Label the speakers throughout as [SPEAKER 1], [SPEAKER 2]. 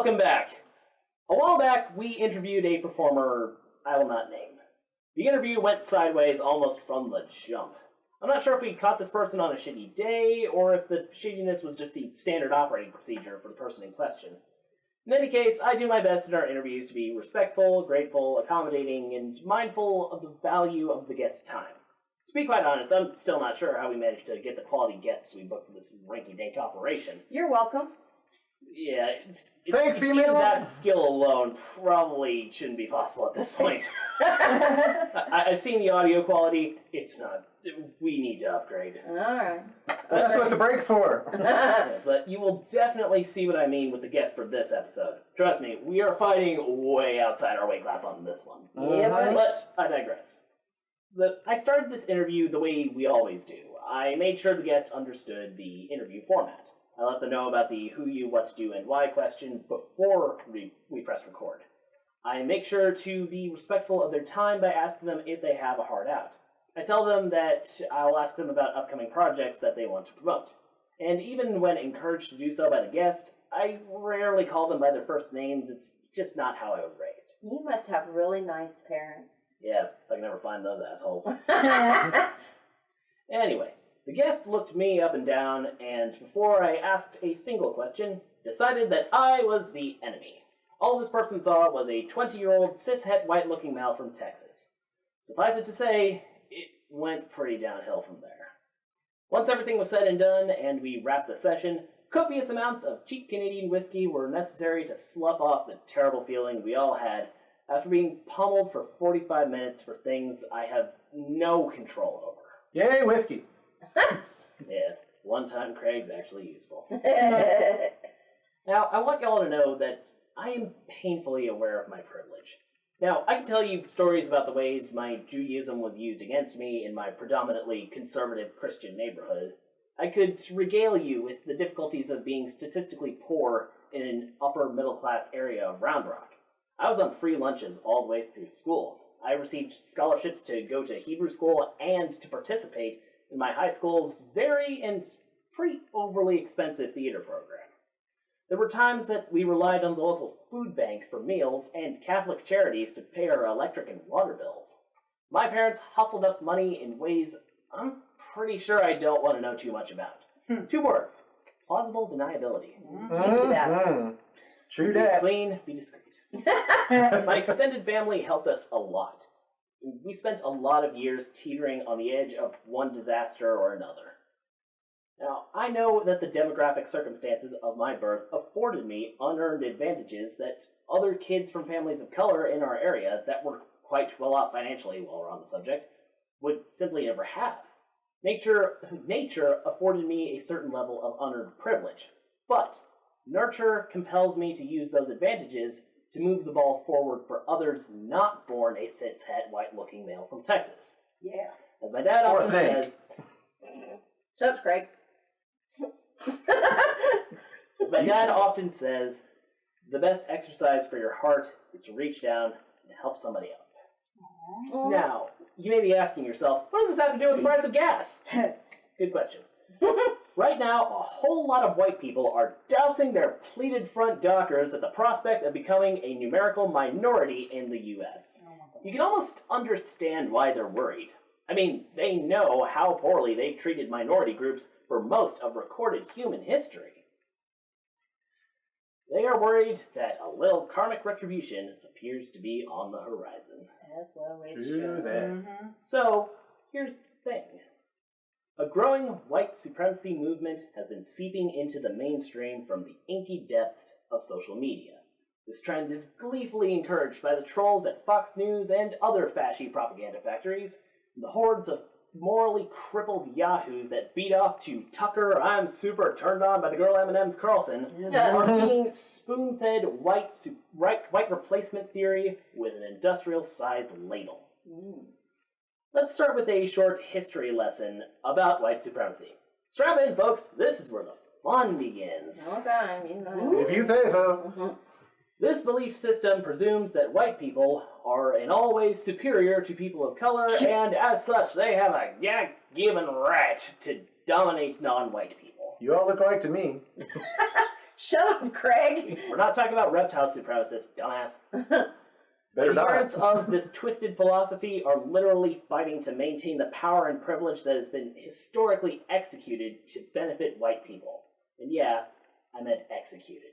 [SPEAKER 1] Welcome back. A while back, we interviewed a performer I will not name. The interview went sideways almost from the jump. I'm not sure if we caught this person on a shitty day, or if the shittiness was just the standard operating procedure for the person in question. In any case, I do my best in our interviews to be respectful, grateful, accommodating, and mindful of the value of the guest's time. To be quite honest, I'm still not sure how we managed to get the quality guests we booked for this rinky-dink operation.
[SPEAKER 2] You're welcome.
[SPEAKER 1] Yeah,
[SPEAKER 3] Thanks, female.
[SPEAKER 1] That skill alone probably shouldn't be possible at this point. I've seen the audio quality. It's not. We need to upgrade.
[SPEAKER 2] All right.
[SPEAKER 3] That's what the break's for.
[SPEAKER 1] Yes, but you will definitely see what I mean with the guest for this episode. Trust me, we are fighting way outside our weight class on this one.
[SPEAKER 2] Yeah, buddy.
[SPEAKER 1] But I digress. I started this interview the way we always do. I made sure the guest understood the interview format. I let them know about the who, you, what to do, and why question before we press record. I make sure to be respectful of their time by asking them if they have a hard out. I tell them that I'll ask them about upcoming projects that they want to promote. And even when encouraged to do so by the guest, I rarely call them by their first names. It's just not how I was raised.
[SPEAKER 2] You must have really nice parents.
[SPEAKER 1] Yeah, I can never find those assholes. Anyway. The guest looked me up and down, and before I asked a single question, decided that I was the enemy. All this person saw was a 20-year-old cishet white-looking male from Texas. Suffice it to say, it went pretty downhill from there. Once everything was said and done, and we wrapped the session, copious amounts of cheap Canadian whiskey were necessary to slough off the terrible feeling we all had after being pummeled for 45 minutes for things I have no control over.
[SPEAKER 3] Yay, whiskey.
[SPEAKER 1] Yeah, one time Craig's actually useful. Now, I want y'all to know that I am painfully aware of my privilege. Now, I can tell you stories about the ways my Judaism was used against me in my predominantly conservative Christian neighborhood. I could regale you with the difficulties of being statistically poor in an upper-middle-class area of Round Rock. I was on free lunches all the way through school. I received scholarships to go to Hebrew school and to participate in my high school's very and pretty overly expensive theater program. There were times that we relied on the local food bank for meals and Catholic charities to pay our electric and water bills. My parents hustled up money in ways I'm pretty sure I don't want to know too much about. 2 words. Plausible deniability.
[SPEAKER 3] True
[SPEAKER 1] Be
[SPEAKER 3] that.
[SPEAKER 1] clean, be discreet. My extended family helped us a lot. We spent a lot of years teetering on the edge of one disaster or another. Now, I know that the demographic circumstances of my birth afforded me unearned advantages that other kids from families of color in our area that were quite well off financially, while we're on the subject, would simply never have. Nature afforded me a certain level of unearned privilege, but nurture compels me to use those advantages to move the ball forward for others not born a cishet white-looking male from Texas.
[SPEAKER 2] Yeah.
[SPEAKER 1] As my dad often says...
[SPEAKER 2] Shut up, Craig.
[SPEAKER 1] As my dad often says, the best exercise for your heart is to reach down and help somebody up. Aww. Now, you may be asking yourself, what does this have to do with the price of gas? Good question. Right now, a whole lot of white people are dousing their pleated front dockers at the prospect of becoming a numerical minority in the U.S. You can almost understand why they're worried. I mean, they know how poorly they've treated minority groups for most of recorded human history. They are worried that a little karmic retribution appears to be on the horizon.
[SPEAKER 2] As well as
[SPEAKER 3] True that.
[SPEAKER 1] So, here's the thing. A growing white supremacy movement has been seeping into the mainstream from the inky depths of social media. This trend is gleefully encouraged by the trolls at Fox News and other fashy propaganda factories, and the hordes of morally crippled yahoos that beat off to Tucker, I'm super turned on by the girl M&M's Carlson, are being spoon-fed white replacement theory with an industrial-sized ladle. Let's start with a short history lesson about white supremacy. Strap in, folks. This is where the fun begins.
[SPEAKER 2] Okay,
[SPEAKER 3] if you say so.
[SPEAKER 1] This belief system presumes that white people are in all ways superior to people of color, and as such, they have a given right to dominate non-white people.
[SPEAKER 3] You all look alike to me.
[SPEAKER 2] Shut up, Craig.
[SPEAKER 1] We're not talking about reptile supremacists, dumbass.
[SPEAKER 3] Better
[SPEAKER 1] Adherents
[SPEAKER 3] not.
[SPEAKER 1] of this twisted philosophy are literally fighting to maintain the power and privilege that has been historically executed to benefit white people. And yeah, I meant executed.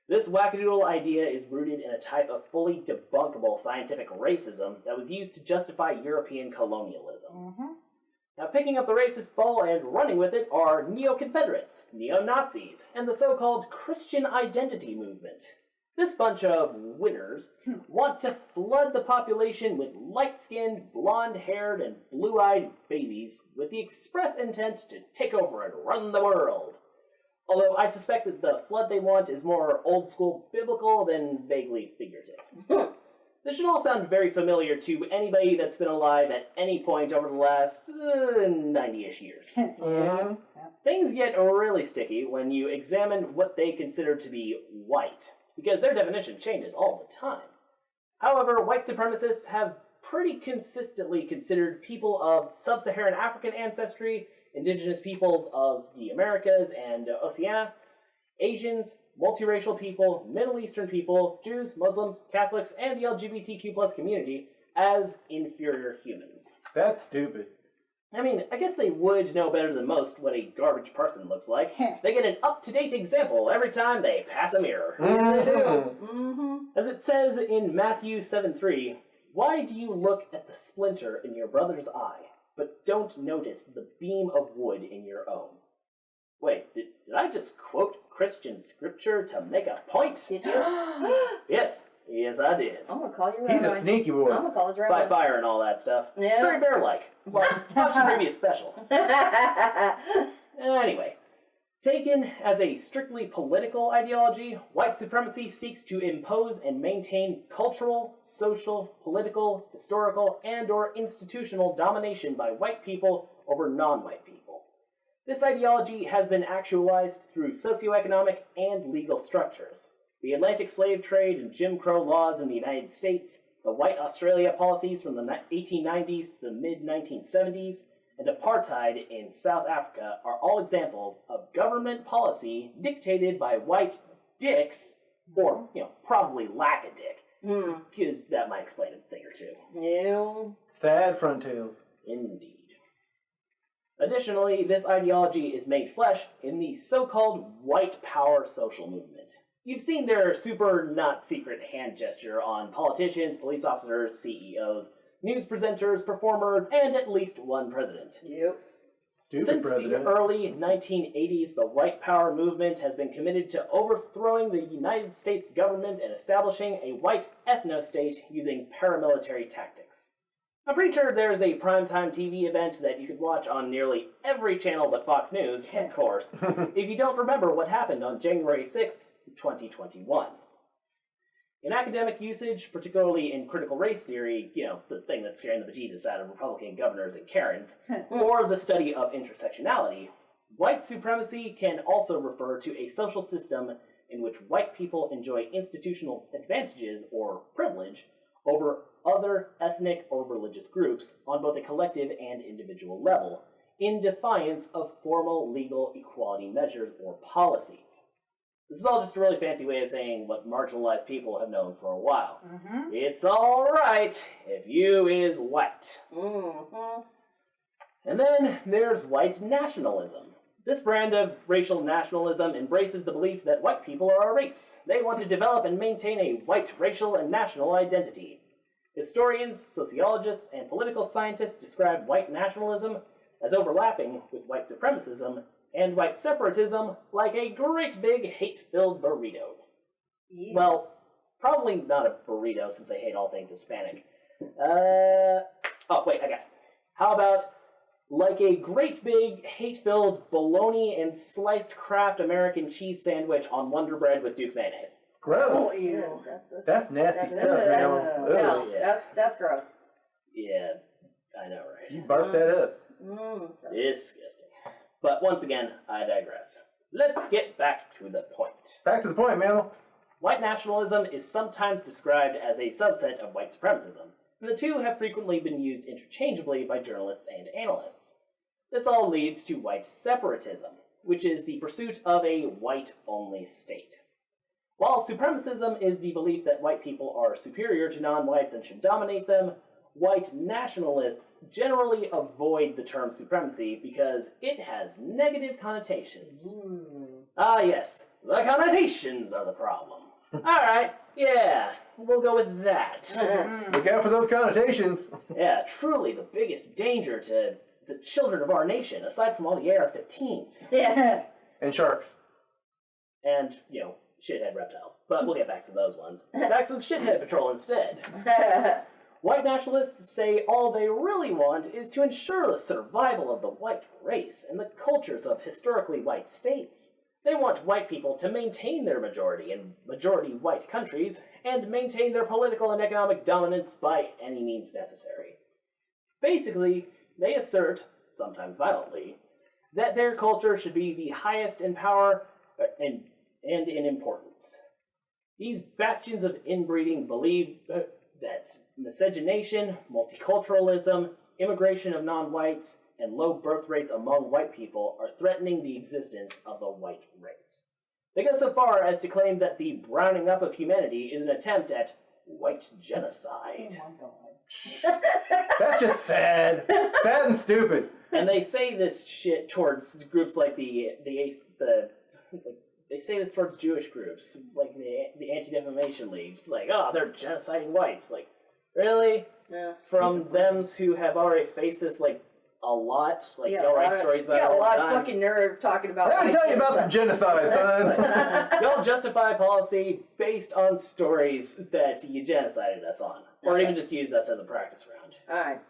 [SPEAKER 1] This wackadoodle idea is rooted in a type of fully debunkable scientific racism that was used to justify European colonialism. Now, picking up the racist ball and running with it are neo-Confederates, neo-Nazis, and the so-called Christian identity movement. This bunch of winners want to flood the population with light-skinned, blonde-haired, and blue-eyed babies with the express intent to take over and run the world. Although I suspect that the flood they want is more old-school biblical than vaguely figurative. This should all sound very familiar to anybody that's been alive at any point over the last 90-ish years. Things get really sticky when you examine what they consider to be white, because their definition changes all the time. However, white supremacists have pretty consistently considered people of sub-Saharan African ancestry, indigenous peoples of the Americas and Oceania, Asians, multiracial people, Middle Eastern people, Jews, Muslims, Catholics, and the LGBTQ+ community as inferior humans.
[SPEAKER 3] That's stupid.
[SPEAKER 1] I mean, I guess they would know better than most what a garbage person looks like. They get an up-to-date example every time they pass a mirror. As it says in Matthew 7:3, "Why do you look at the splinter in your brother's eye, but don't notice the beam of wood in your own?" Wait, did I just quote Christian scripture to make a point?
[SPEAKER 2] Did you?
[SPEAKER 1] Yes, I did.
[SPEAKER 2] I'm gonna call you
[SPEAKER 3] He's a
[SPEAKER 2] Rabbi.
[SPEAKER 3] sneaky boy.
[SPEAKER 2] I'm gonna call his
[SPEAKER 1] By
[SPEAKER 2] Rabbi.
[SPEAKER 1] fire and all that stuff.
[SPEAKER 2] Yeah.
[SPEAKER 1] It's very bear-like. Watch the previous special. Anyway, taken as a strictly political ideology, white supremacy seeks to impose and maintain cultural, social, political, historical, and/or institutional domination by white people over non-white people. This ideology has been actualized through socioeconomic and legal structures. The Atlantic slave trade and Jim Crow laws in the United States, the White Australia policies from the 1890s to the mid-1970s, and apartheid in South Africa are all examples of government policy dictated by white dicks, or, probably lack a dick, because that might explain a thing or two.
[SPEAKER 2] No.
[SPEAKER 3] Sad front tails.
[SPEAKER 1] Indeed. Additionally, this ideology is made flesh in the so-called white power social movement. You've seen their super not secret hand gesture on politicians, police officers, CEOs, news presenters, performers, and at least one president.
[SPEAKER 2] Yep.
[SPEAKER 3] Stupid
[SPEAKER 1] Since
[SPEAKER 3] president.
[SPEAKER 1] the early 1980s, the white power movement has been committed to overthrowing the United States government and establishing a white ethno-state using paramilitary tactics. I'm pretty sure there's a primetime TV event that you could watch on nearly every channel but Fox News, of course, if you don't remember what happened on January 6th, 2021. In academic usage, particularly in critical race theory, the thing that's scaring the bejesus out of Republican governors and Karens, or the study of intersectionality, white supremacy can also refer to a social system in which white people enjoy institutional advantages or privilege over other ethnic or religious groups on both a collective and individual level, in defiance of formal legal equality measures or policies. This is all just a really fancy way of saying what marginalized people have known for a while. It's alright if you is white. And then there's white nationalism. This brand of racial nationalism embraces the belief that white people are a race. They want to develop and maintain a white racial and national identity. Historians, sociologists, and political scientists describe white nationalism as overlapping with white supremacism and white separatism like a great big hate-filled burrito.
[SPEAKER 2] Yeah.
[SPEAKER 1] Well, probably not a burrito since I hate all things Hispanic. Oh, wait, I got it. How about like a great big hate-filled bologna and sliced Kraft American cheese sandwich on Wonder Bread with Duke's mayonnaise?
[SPEAKER 3] Gross.
[SPEAKER 2] Ew.
[SPEAKER 3] That's nasty stuff, man.
[SPEAKER 2] No,
[SPEAKER 1] Yeah.
[SPEAKER 2] that's gross.
[SPEAKER 1] Yeah, I know, right?
[SPEAKER 3] You barf that up.
[SPEAKER 1] Disgusting. But once again, I digress. Let's get back to the point.
[SPEAKER 3] Back to the point, man.
[SPEAKER 1] White nationalism is sometimes described as a subset of white supremacism, and the two have frequently been used interchangeably by journalists and analysts. This all leads to white separatism. which is the pursuit of a white-only state. While supremacism is the belief that white people are superior to non-whites and should dominate them, white nationalists generally avoid the term supremacy because it has negative connotations. Ah, yes, the connotations are the problem. Alright, yeah, we'll go with that.
[SPEAKER 3] Look out for those connotations.
[SPEAKER 1] Yeah, truly the biggest danger to the children of our nation, aside from all the AR-15s.
[SPEAKER 2] Yeah.
[SPEAKER 3] And sharks.
[SPEAKER 1] And, shithead reptiles. But we'll get back to those ones. Back to the shithead patrol instead. White nationalists say all they really want is to ensure the survival of the white race and the cultures of historically white states. They want white people to maintain their majority in majority white countries and maintain their political and economic dominance by any means necessary. Basically, they assert, sometimes violently, that their culture should be the highest in power and in importance. These bastions of inbreeding believe that miscegenation, multiculturalism, immigration of non-whites, and low birth rates among white people are threatening the existence of the white race. They go so far as to claim that the browning up of humanity is an attempt at white genocide.
[SPEAKER 3] That's just sad. Sad and stupid.
[SPEAKER 1] And they say this shit towards groups like they say this towards Jewish groups, like the Anti-Defamation League. It's like, oh, they're genociding whites. Like, really?
[SPEAKER 2] Yeah.
[SPEAKER 1] From them who have already faced this, like, a lot? Like, y'all write stories about it all
[SPEAKER 2] a lot
[SPEAKER 1] the
[SPEAKER 2] of
[SPEAKER 1] time.
[SPEAKER 2] fucking nerd talking about
[SPEAKER 3] Let me tell you about some genocide, son.
[SPEAKER 1] Y'all justify policy based on stories that you genocided us on. Or even just used us as a practice round.
[SPEAKER 2] Alright.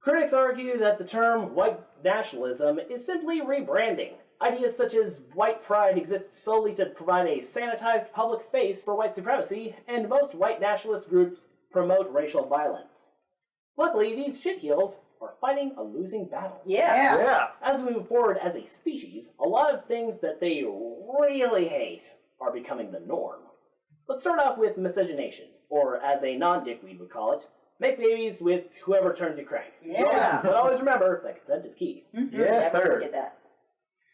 [SPEAKER 1] Critics argue that the term white nationalism is simply rebranding. Ideas such as white pride exist solely to provide a sanitized public face for white supremacy, and most white nationalist groups promote racial violence. Luckily, these shitheels are fighting a losing battle.
[SPEAKER 2] Yeah.
[SPEAKER 3] Yeah.
[SPEAKER 1] As we move forward as a species, a lot of things that they really hate are becoming the norm. Let's start off with miscegenation, or as a non-dickweed would call it, make babies with whoever turns you crank.
[SPEAKER 2] Yeah.
[SPEAKER 1] But always remember that consent is key.
[SPEAKER 3] Yes,
[SPEAKER 2] Never
[SPEAKER 3] sir.
[SPEAKER 2] forget that.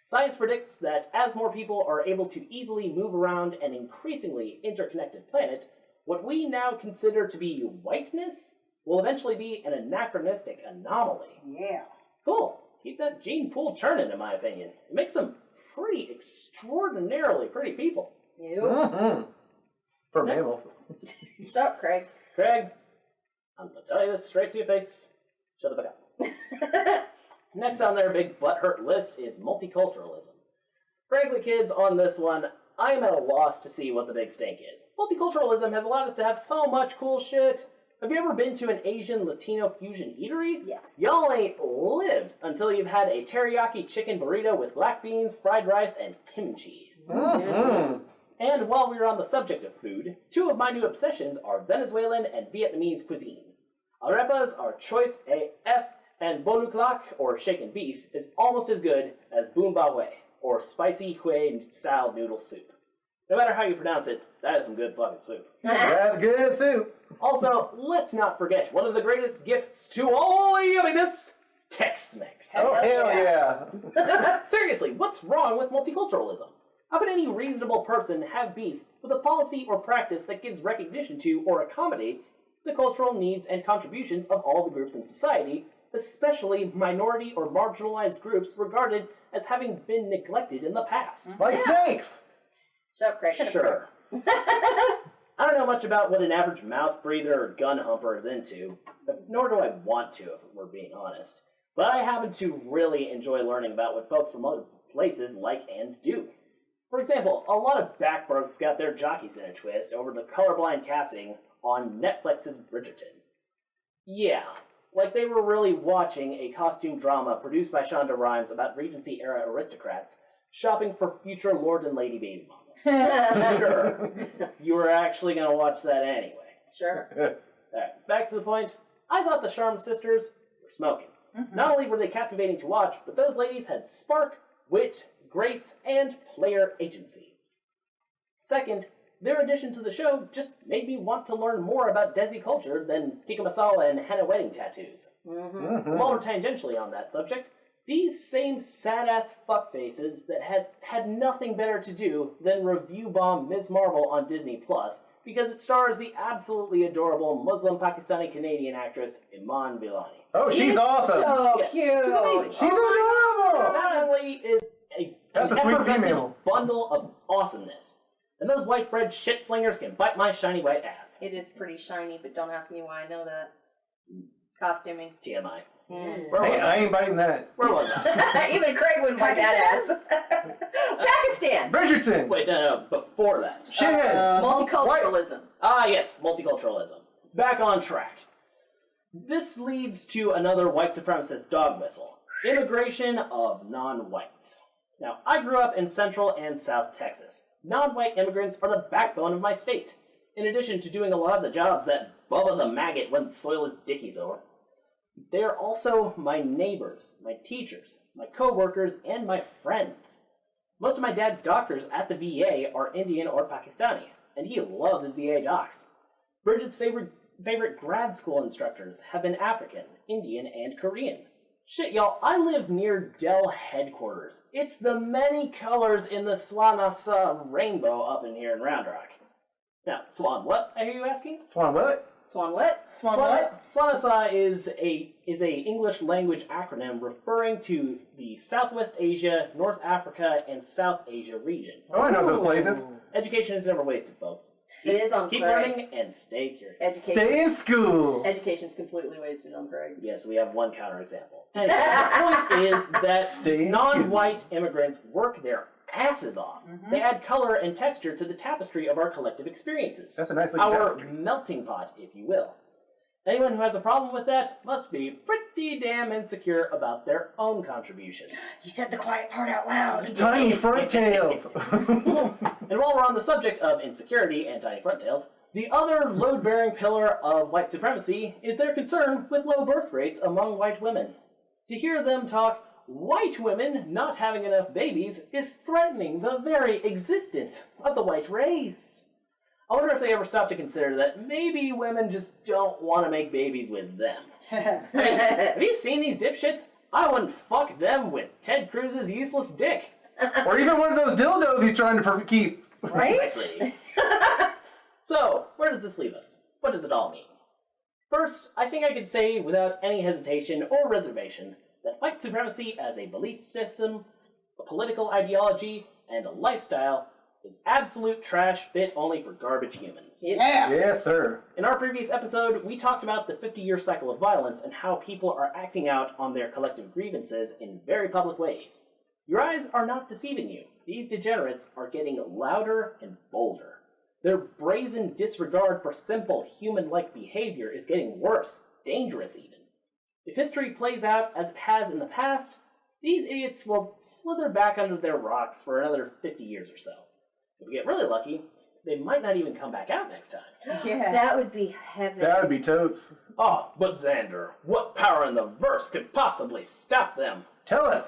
[SPEAKER 1] Science predicts that as more people are able to easily move around an increasingly interconnected planet, what we now consider to be whiteness will eventually be an anachronistic anomaly.
[SPEAKER 2] Yeah.
[SPEAKER 1] Cool. Keep that gene pool churning, in my opinion. It makes some pretty extraordinarily pretty people.
[SPEAKER 2] You.
[SPEAKER 3] Mm-hmm. For mammals.
[SPEAKER 2] Shut up, Craig.
[SPEAKER 1] Craig, I'm going to tell you this straight to your face. Shut the fuck up. Next on their big butthurt list is multiculturalism. Frankly, kids, on this one, I am at a loss to see what the big stink is. Multiculturalism has allowed us to have so much cool shit. Have you ever been to an Asian Latino fusion eatery?
[SPEAKER 2] Yes.
[SPEAKER 1] Y'all ain't lived until you've had a teriyaki chicken burrito with black beans, fried rice, and kimchi.
[SPEAKER 3] Mm-hmm.
[SPEAKER 1] And while we're on the subject of food, two of my new obsessions are Venezuelan and Vietnamese cuisine. Arepas are choice AF, and boluklak, or shaken beef, is almost as good as bun ba hue, or spicy hue-style noodle soup. No matter how you pronounce it, that is some good fucking soup.
[SPEAKER 3] That's good soup.
[SPEAKER 1] Also, let's not forget one of the greatest gifts to all yumminess, Tex-Mex.
[SPEAKER 3] Oh, hell yeah.
[SPEAKER 1] Seriously, what's wrong with multiculturalism? How can any reasonable person have beef with a policy or practice that gives recognition to or accommodates the cultural needs and contributions of all the groups in society, especially minority or marginalized groups regarded as having been neglected in the past?
[SPEAKER 3] Like snakes.
[SPEAKER 2] Shut up, Craig.
[SPEAKER 1] Sure. I don't know much about what an average mouth breather or gun humper is into, nor do I want to, if we're being honest. But I happen to really enjoy learning about what folks from other places like and do. For example, a lot of backbirths got their jockeys in a twist over the colorblind casting on Netflix's Bridgerton. Yeah, like they were really watching a costume drama produced by Shonda Rhimes about Regency-era aristocrats shopping for future Lord and Lady baby mamas. Sure, you were actually going to watch that anyway.
[SPEAKER 2] Sure.
[SPEAKER 1] Alright, back to the point. I thought the Charm sisters were smoking. Not only were they captivating to watch, but those ladies had spark, wit, grace, and player agency. Second, their addition to the show just made me want to learn more about Desi culture than tikka masala and henna wedding tattoos. While we're tangentially on that subject, These same sad-ass fuckfaces that had nothing better to do than review bomb Ms. Marvel on Disney Plus because it stars the absolutely adorable Muslim Pakistani-Canadian actress Iman Vellani.
[SPEAKER 3] Oh, she's awesome.
[SPEAKER 2] So
[SPEAKER 1] Yeah,
[SPEAKER 2] cute.
[SPEAKER 1] she's amazing.
[SPEAKER 3] She's adorable.
[SPEAKER 1] Not only is an
[SPEAKER 3] That's a sweet
[SPEAKER 1] effervescent
[SPEAKER 3] female.
[SPEAKER 1] bundle of awesomeness, and those white bread shit slingers can bite my shiny white ass.
[SPEAKER 2] It is pretty shiny, but don't ask me why I know that. Costuming.
[SPEAKER 1] TMI.
[SPEAKER 2] Mm.
[SPEAKER 1] Where
[SPEAKER 3] Hey,
[SPEAKER 1] was
[SPEAKER 3] I
[SPEAKER 1] I?
[SPEAKER 3] ain't biting that.
[SPEAKER 1] Where was I?
[SPEAKER 2] Even Craig wouldn't bite that ass. Pakistan.
[SPEAKER 3] Bridgerton.
[SPEAKER 1] Wait, no, before that.
[SPEAKER 3] Shitheads.
[SPEAKER 2] Multiculturalism.
[SPEAKER 1] Ah, yes, multiculturalism. Back on track. This leads to another white supremacist dog whistle. Immigration of non-whites. Now, I grew up in Central and South Texas. Non-white immigrants are the backbone of my state, in addition to doing a lot of the jobs that Bubba the Maggot wouldn't soil his dickies over. They are also my neighbors, my teachers, my co-workers, and my friends. Most of my dad's doctors at the VA are Indian or Pakistani, and he loves his VA docs. Bridget's favorite grad school instructors have been African, Indian, and Korean. Shit, y'all, I live near Dell headquarters. It's the many colors in the Swanasa rainbow up in here in Round Rock. Now, Swan what, I hear you asking?
[SPEAKER 3] Swan what?
[SPEAKER 2] Swan what?
[SPEAKER 1] Swanasa is a English language acronym referring to the Southwest Asia, North Africa, and South Asia region.
[SPEAKER 3] Oh, I know those places.
[SPEAKER 1] Education is never wasted, folks.
[SPEAKER 2] It is on
[SPEAKER 1] Keep
[SPEAKER 2] Craig.
[SPEAKER 1] learning and stay curious.
[SPEAKER 3] Stay in school.
[SPEAKER 2] Education's completely wasted on Craig.
[SPEAKER 1] Yes, we have one counterexample. Anyway, the point is that
[SPEAKER 3] Stay in
[SPEAKER 1] non-white immigrants work their asses off. They add color and texture to the tapestry of our collective experiences.
[SPEAKER 3] That's a nice looking
[SPEAKER 1] Our
[SPEAKER 3] tapestry.
[SPEAKER 1] melting pot, if you will. Anyone who has a problem with that must be pretty damn insecure about their own contributions.
[SPEAKER 2] He said the quiet part out loud.
[SPEAKER 3] Tiny front tails.
[SPEAKER 1] And while we're on the subject of insecurity and tiny front tails, the other load-bearing pillar of white supremacy is their concern with low birth rates among white women. To hear them talk, white women not having enough babies is threatening the very existence of the white race. I wonder if they ever stop to consider that maybe women just don't want to make babies with them. I mean, have you seen these dipshits? I wouldn't fuck them with Ted Cruz's useless dick.
[SPEAKER 3] Or even one of those dildos he's trying to keep.
[SPEAKER 1] Precisely. So, where does this leave us? What does it all mean? First, I think I could say without any hesitation or reservation that white supremacy as a belief system, a political ideology, and a lifestyle is absolute trash fit only for garbage humans.
[SPEAKER 2] Yeah.
[SPEAKER 3] Yes, sir.
[SPEAKER 1] In our previous episode, we talked about the 50-year cycle of violence and how people are acting out on their collective grievances in very public ways. Your eyes are not deceiving you. These degenerates are getting louder and bolder. Their brazen disregard for simple human-like behavior is getting worse, dangerous even. If history plays out as it has in the past, these idiots will slither back under their rocks for another 50 years or so. If we get really lucky, they might not even come back out next time.
[SPEAKER 2] Yeah. That would be heaven.
[SPEAKER 3] That would be totes.
[SPEAKER 1] Oh, but Xander, what power in the verse could possibly stop them?
[SPEAKER 3] Tell us.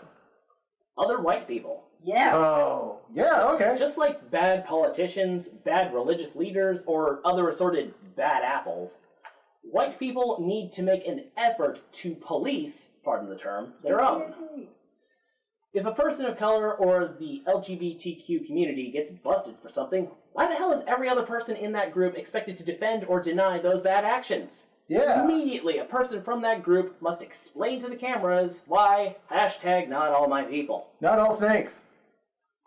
[SPEAKER 1] Other white people.
[SPEAKER 2] Yeah.
[SPEAKER 3] Oh, yeah, okay.
[SPEAKER 1] Just like bad politicians, bad religious leaders, or other assorted bad apples, white people need to make an effort to police, pardon the term, their own. If a person of color or the LGBTQ community gets busted for something, why the hell is every other person in that group expected to defend or deny those bad actions?
[SPEAKER 3] Yeah.
[SPEAKER 1] Immediately, a person from that group must explain to the cameras why hashtag not all my people.
[SPEAKER 3] Not all snakes.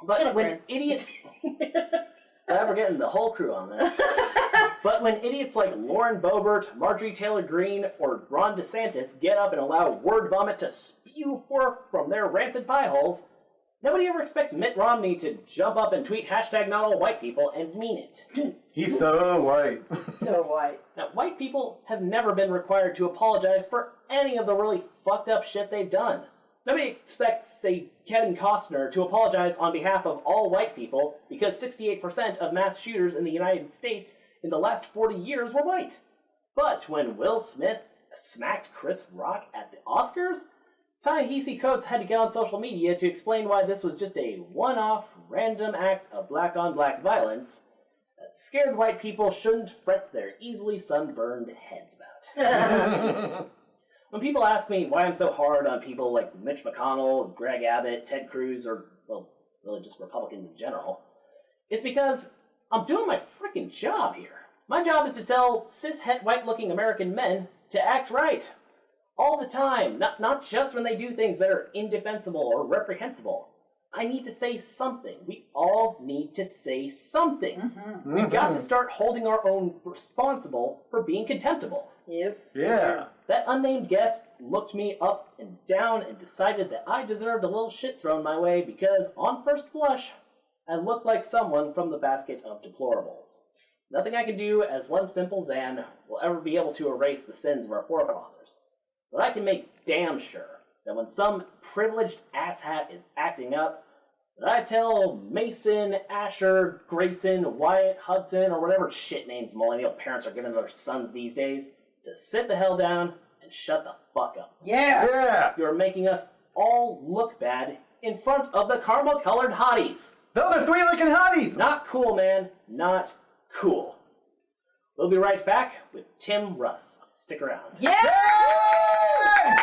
[SPEAKER 1] But when idiots... We're getting the whole crew on this. But when idiots like Lauren Boebert, Marjorie Taylor Greene, or Ron DeSantis get up and allow word vomit to spew forth from their rancid pie holes, nobody ever expects Mitt Romney to jump up and tweet hashtag not all white people and mean it.
[SPEAKER 3] He's so white.
[SPEAKER 2] So white.
[SPEAKER 1] Now, white people have never been required to apologize for any of the really fucked up shit they've done. Nobody expects, say, Kevin Costner to apologize on behalf of all white people because 68% of mass shooters in the United States in the last 40 years were white. But when Will Smith smacked Chris Rock at the Oscars, Ta-Nehisi Coates had to get on social media to explain why this was just a one-off, random act of black-on-black violence that scared white people shouldn't fret their easily sunburned heads about. When people ask me why I'm so hard on people like Mitch McConnell, Greg Abbott, Ted Cruz, or, well, really just Republicans in general, it's because I'm doing my freaking job here. My job is to tell cis-het white-looking American men to act right. All the time, not just when they do things that are indefensible or reprehensible. I need to say something. We all need to say something. We've got to start holding our own responsible for being contemptible.
[SPEAKER 2] Yep.
[SPEAKER 3] Yeah.
[SPEAKER 1] That unnamed guest looked me up and down and decided that I deserved a little shit thrown my way because, on first blush, I looked like someone from the basket of deplorables. Nothing I can do as one simple Zan will ever be able to erase the sins of our forefathers. But I can make damn sure that when some privileged asshat is acting up, that I tell Mason, Asher, Grayson, Wyatt, Hudson, or whatever shit names millennial parents are giving their sons these days, to sit the hell down and shut the fuck up.
[SPEAKER 2] Yeah.
[SPEAKER 3] Yeah.
[SPEAKER 1] You're making us all look bad in front of the caramel-colored hotties.
[SPEAKER 3] Those are three-licking hotties.
[SPEAKER 1] Not cool, man. Not cool. We'll be right back with Tim Russ. Stick around.
[SPEAKER 2] Yeah.
[SPEAKER 3] Yay!